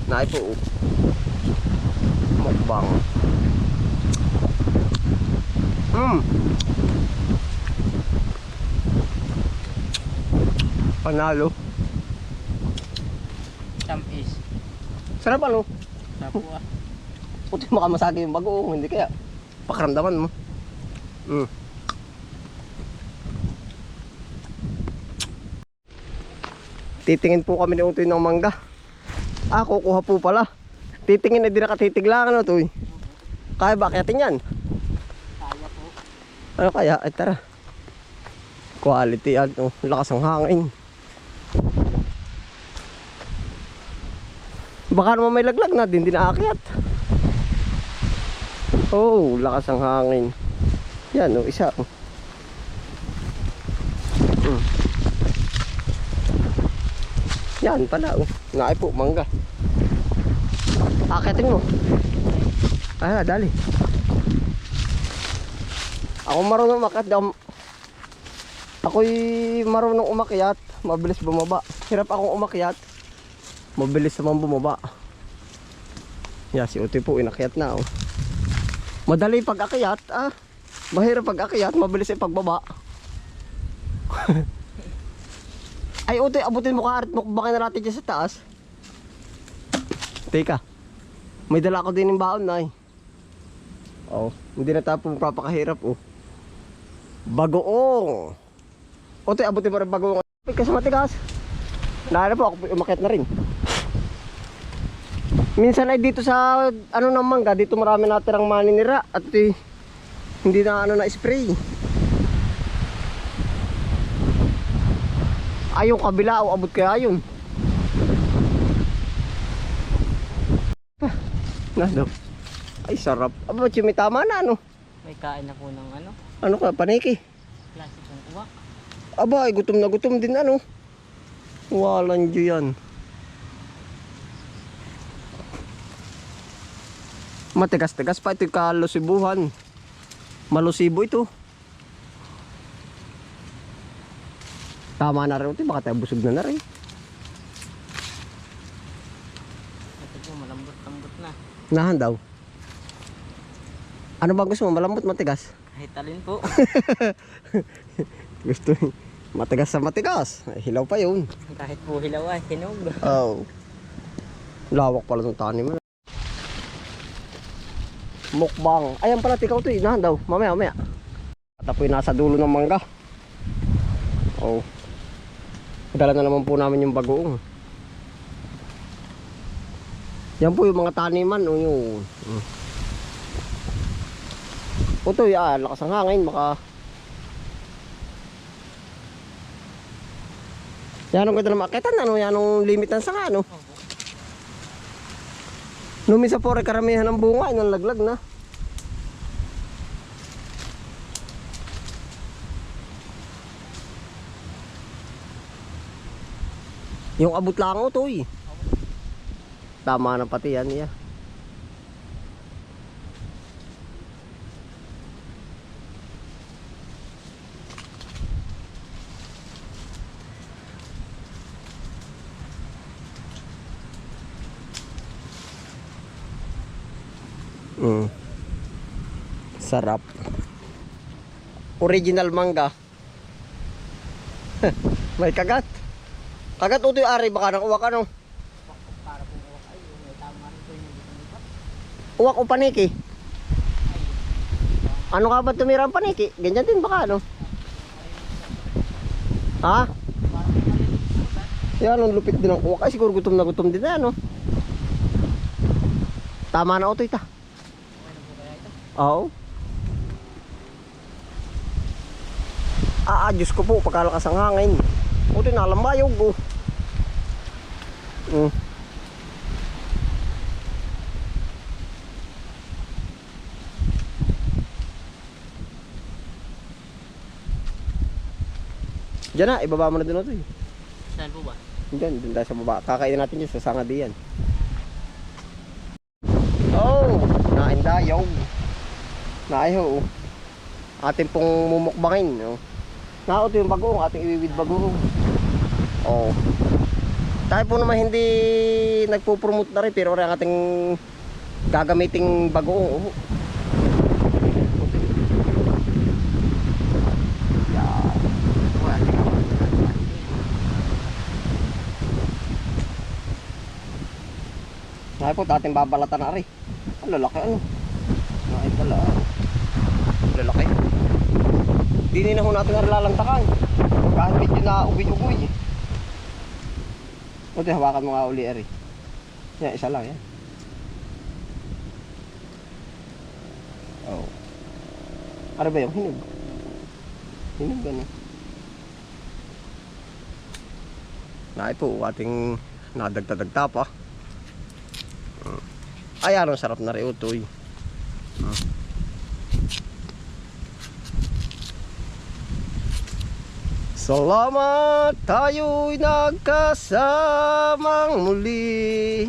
Naay po. Mukbang. Panalo. Tamis. Sarap ano? Sapo ah. Puti makamasagi yung bagoong, hindi kaya pakaramdaman mo. Titingin po kami ni Utoy ng mangga. Kukuha po pala. Titingin na di nakatitig lang ano Utoy. Kaya ba akyatin yan? Kaya po. Ano kaya? Ay tara. Quality yan. Lakas ang hangin. Baka naman may laglag na din naakyat. Oh, lakas ang hangin. Yan isa. Yan pala naay po mangga. Akyatin mo. Dali. Ako marunong umakyat. Ako'y marunong umakyat, mabilis bumaba. Hirap akong umakyat, mabilis naman bumaba. Si Utoy po inakyat na Madali pag akyat, mahirap pag akyat, mabilis ay pagbaba. Ay Utoy, abutin mo ka at mukbangin na natin dyan sa taas. Teka, may dala ko din yung baon na hindi na tayo papakahirap Bagoong. Utoy, abutin mo rin bagoong. Kasi matigas. Nahala po, ako umakyat na rin. Minsan ay dito sa ng mangga, dito marami natirang maninira at hindi na na spray. Yung kabila abot kaya yun. Ay sarap. Aba, may tama na May kain na po ng Ano ka, paniki? Klasik ng uwak. Aba, gutom na gutom din Walang dyo yan. Matigas-tigas pa ito yung kalusibuhan. Malusibo ito. Tama na rin ito, baka tayo busog na rin. Ito po, malambot-lambot na. Nahan daw. Ano ba gusto mo? Malambot, matigas? Kahit alin po. Gusto matigas sa matigas. Hilaw pa yun. Kahit po hilaw hinog. Lawak pala ng tanim. Mukbang. Ayan pala, tikaw ito. Nahan daw. Mamaya. At apoy nasa dulo ng mangga. Dala na naman po namin yung bagoong. Yan po yung mga taniman. Utoy, lakas ang hangin. Yan ang ganda na makitan. Yan ang limit ng sanga. Nung sa pore karamihan ng bunga. Yan ang laglag na. Yung abot lang Utoy. Tama na pati yan. Sarap. Original mangga. May kagat. Kagat Utoy ari baka nang uwak Para po uwak ay may tama rin po yung dito. Uwak o paniki? Ano ka ba tumira ang paniki? Ganyan din baka Ha? Yan ang lupit din ng uwak. Ay siguro gutom na gutom din na Tama na Utoy ta. Oo. Diyos ko po, pagkalakas ang hangin. Utoy, nalambayog Diyan na, ibaba mo na dun Utoy. Saan po ba? Diyan tayo sa baba. Kakainin natin dyan sa sanga diyan. Naindayog. Naiho. Ating pong mumukbangin. Utoy yung bagoong, ating iwiwid bagoong. Kahit po naman hindi nagpo-promote na rin, pero rin ang ating gagamiting bagoong. Yan. Ngayon po, dating babalatan na rin. Ang lalaki ano. Ngayon pala. Lalaki. Dini na ho natin ang lalantakan. Kahit medyo na ubi-ugoy. Buti hawakan mo nga uli, Eri. Yan, isa lang yan. Oh. Ano ba yung hinog? Hinog ano? Ngayon po, ating nadagta-dagta pa. Ay, ang sarap na rin utoy. Salamat, tayo'y nagkasamang muli.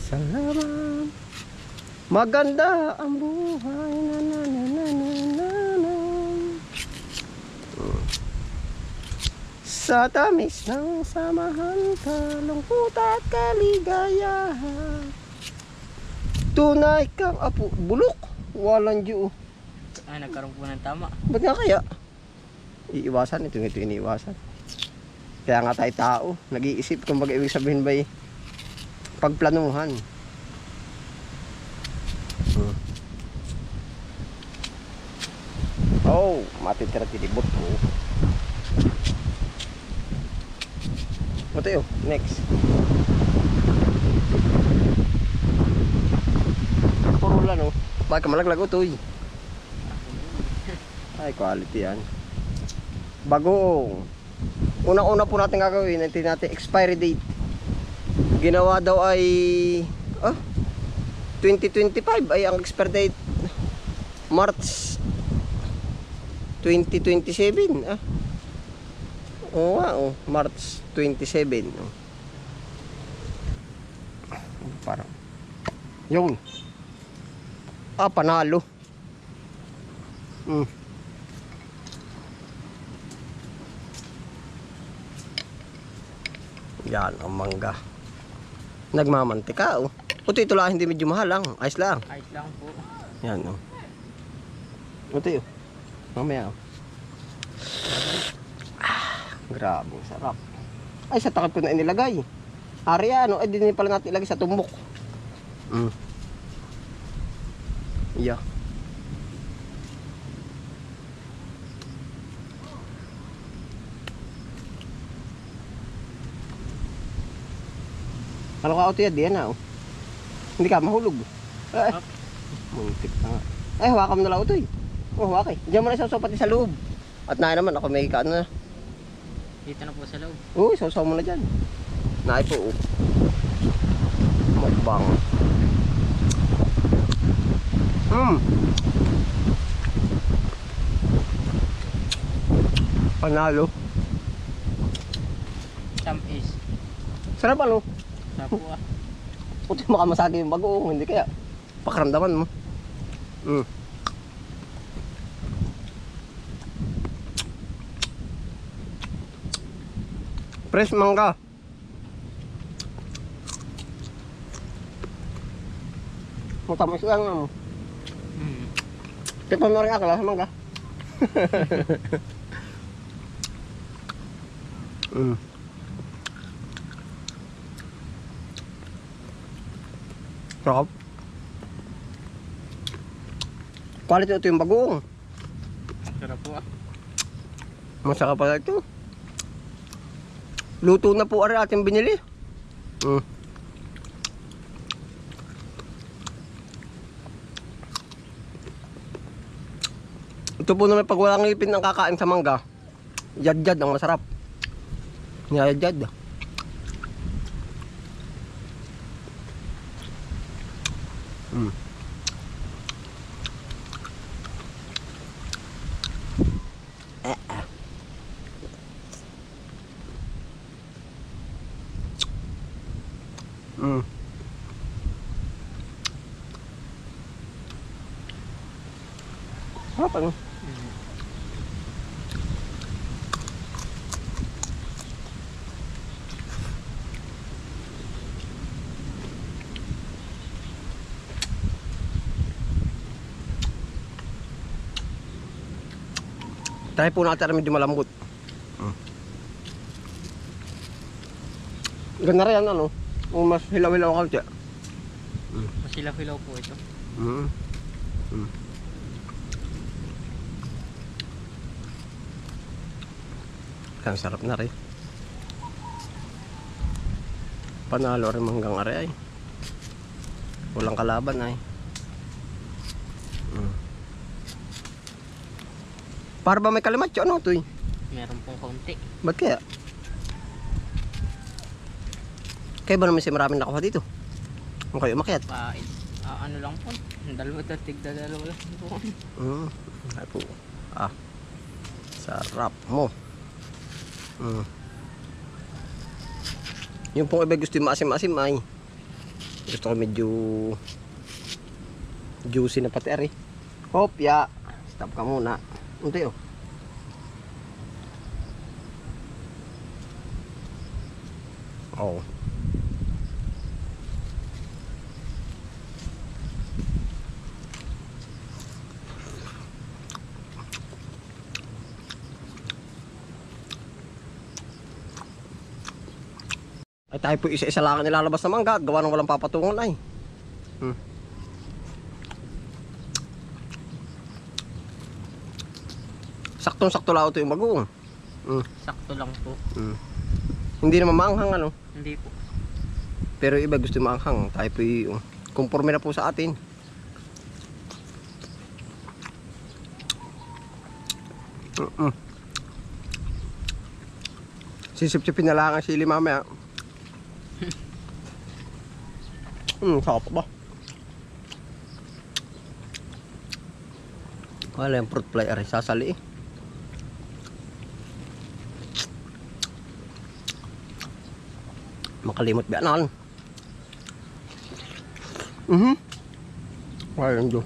Salamat, maganda ang buhay. Na, na, na, na, na, na, na. Sa tamis ng samahan, kalungkot at kaligayahan. Tunay kang apo, bulok, walang diyo. Ay, nagkaroon po ng tama. Ba't nga kaya? Iiwasan, ito iniiwasan. Kaya nga tayo tao, nag-iisip kung baga ibig sabihin ba'y pagplanuhan. Oh, matitira tilibot ko. Ito yun, next. Puro lang, oh. Bakit ka malaglag ito, ay, quality yan. Bagoong. Unang-una po natin gagawin, natin expiry date. Ginawa daw ay 2025 ay ang expiry date. March 2027. Oo nga, March 27. Parang yun. Panalo. Yan ang mangga. Nagmamantika, Puto ito lang, hindi medyo mahal lang. Ayos lang. Ayos lang po. Yan, Puto yun. Mamaya, grabe, sarap. Ay, sa takip ko na inilagay. Ari, ay din pala natin ilagay sa tumbok. Yeah. Kalau ka auto yan, diyan na, Hindi ka mahulog. Muntik na nga. Ay, hawakan mo na lang auto, hawakan. Diyan mo na isaw pati sa loob. At nahin naman, ako may kaano na. Dito na po sa loob. Oo, isaw mo na dyan. Nahin po, Magbang. Panalo. Tamis. Sarap ano? Sarap po Puti makamasagi yung bagoong, hindi kaya pakaramdaman mo. Fresh mangga. Matamis lang Tikman mo rin akala sa mangga. Sarap. Quality ito yung bagoong. Sarap po Masarap pala ito. Luto na po ari ating binili. Ito po naman pag walang ngipin ng kakain sa mangga. Yad-yad ang masarap. Yad-yad. Apa? Try po natin medyo malambot. Ganda rin yan, ano? Kung mas hilaw-hilaw ka siya. Masilaw-hilaw po ito. Ang sarap na rin. Panalo rin hanggang are ay. Walang kalaban ay. Para ba may kalimatyo? Ano ito eh? Meron pong kaunti. Ba't kaya? Kaya ba naman siya maraming nakuha dito? Ang kayo umakyat? Ano lang po. Dalawa tigda-dalawa lang po. Ay po. Sarap mo. Yung pong iba gusto yung maasim-asim ay. Gusto ko medyo juicy na pati ari. Hopya. Stop ka muna. Unti oh. Oh. Ay tayo po isa-isa lang nilalabas na mangga. Gawa ng walang papatungon ay. Saktong-sakto lang ito yung bagoong. Sakto lang po. Hindi naman maanghang ano. Hindi po. Pero iba gusto maanghang. Tayo po yung conforme na po sa atin. Sisip-sipin na lang ang sili mamaya. Sarap ba? Wala yung fruit fly ari sasali eh. Makalimot ba nan? Wala yung do.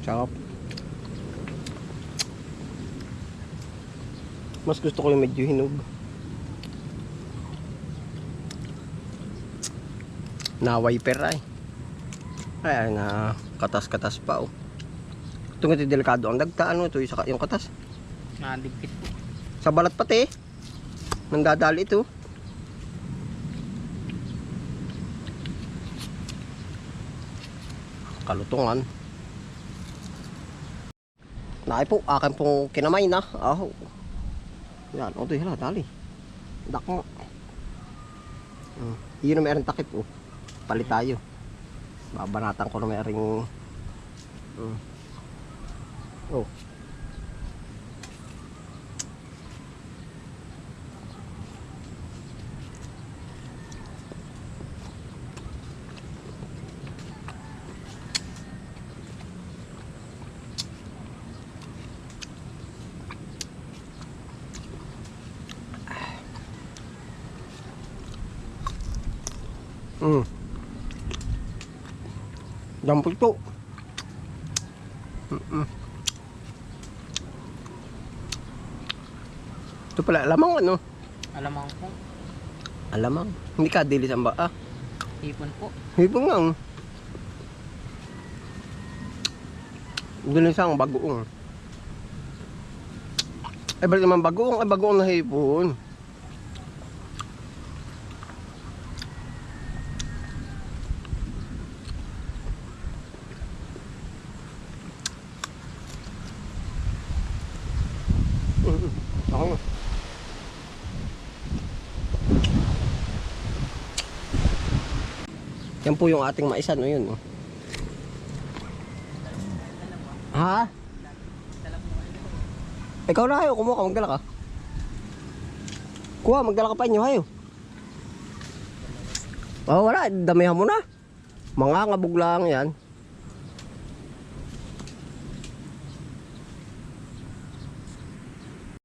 Sarap. Mas gusto ko yung medyo hinog. Na wiper ay. Ay na katas-katas pa oh. Ito nga delikado ang dagta ano ito yung katas. Nadikit po. Sa balat pati. Nandadali ito. Kalutungan. Naay po, akin pong kinamay na. Yan, o ito hala, dali. Dako. Yun na mayroong takip oh. Palit tayo. Babanatan ko na mayroong oh. Dampot po. Ito pala alamang ano? Alamang po. Alamang. Hindi ka dilis ang ba? Hipon po. Hipon nga. Doon isang bagoong. Ay balik naman bagoong. Ay bagoong na hipon. Ako nga. Yan po yung ating maisan, no yun. Ha? Ikaw na hayo, kumuha ka, magdala ka. Kuha, magdala ka pa inyo, hayo. Oh, wala, damihan mo na. Mga ngabog lang yan.